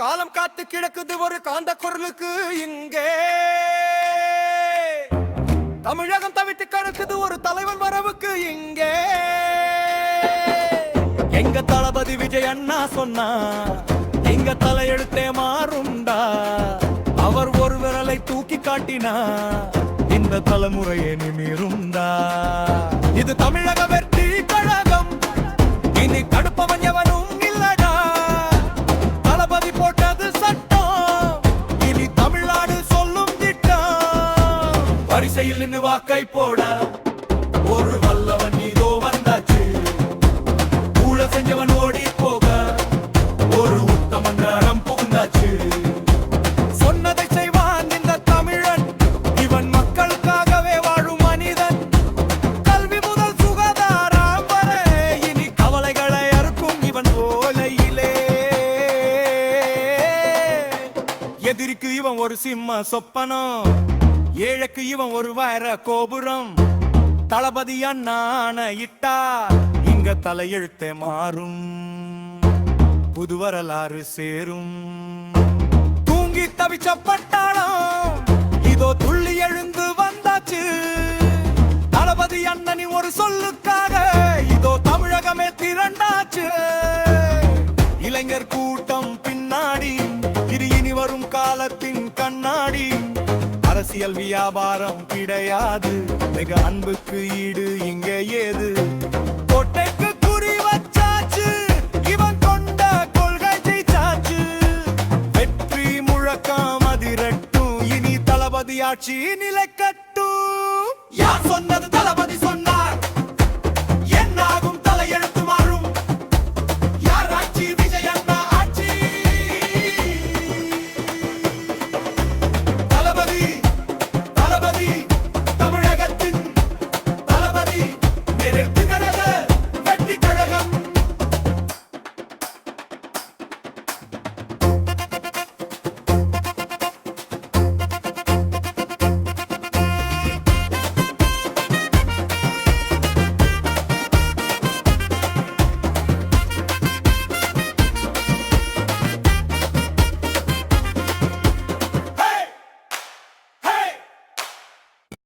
காலம் காத்து கிடக்குது ஒரு காந்த குரலுக்கு இங்கே. தமிழகம் தவிட்டு கிடக்குது ஒரு தலைவன் வரவுக்கு இங்கே. எங்க தளபதி விஜய் அண்ணா சொன்னா எங்க தலையெழுத்தே மாறுண்டா. அவர் ஒரு விரலை தூக்கி காட்டினா இந்த தலைமுறையை நிமிருண்டா. இது தமிழக வெற்றி கழகம், இனி தடுப்பவன் எவனும் இல்லடா. தளபதி போட்டது சட்டம், இனி தமிழ்நாடு சொல்லும் திட்டம். வரிசையில் நின்று வாக்கை போட ஒரு வல்லவன் இதோ வந்தாச்சு. ஊழ செஞ்சவன் ஓடி போக ஒரு உத்தமன் ரணம் புகுந்தாச்சு. சொன்னதை செய்வான் இந்த தமிழன், இவன் மக்களுக்காகவே வாழும் மனிதன். கல்வி முதல் சுகாதாரம் வரை இனி கவலைகளை அறுக்கும் இவன் ஓலையிலே. எதிரிக்கு இவன் ஒரு சிம்ம சொப்பனம், ஏழைக்கு இவன் ஒரு வைர கோபுரம். தளபதி அண்ணான இட்டா இங்க தலையெழுத்தே மாறும், புது வரலாறு சேரும். தூங்கி தவிச்ச பட்டாளம் இதோ துள்ளி எழுந்து வந்தாச்சு. தளபதி அண்ணனின் ஒரு சொல்லுக்காக இதோ தமிழகமே திரண்டாச்சு. இளைஞர் கூட்டம் பின்னாடி இது இனி வரும் காலத்தின் கண்ணாடி. அரசியல் வியாபாரம் கிடையாது, மிக அன்புக்கு ஈடு இங்கே ஏது. கோட்டைக்கு குறி வச்சாச்சு, இவன் கொண்ட கொள்கை ஜெயிச்சாச்சு. வெற்றி முழக்கம் அதிரட்டும், இனி தளபதி ஆட்சி நிலை கட்டும். யார் சொன்னது தளபதி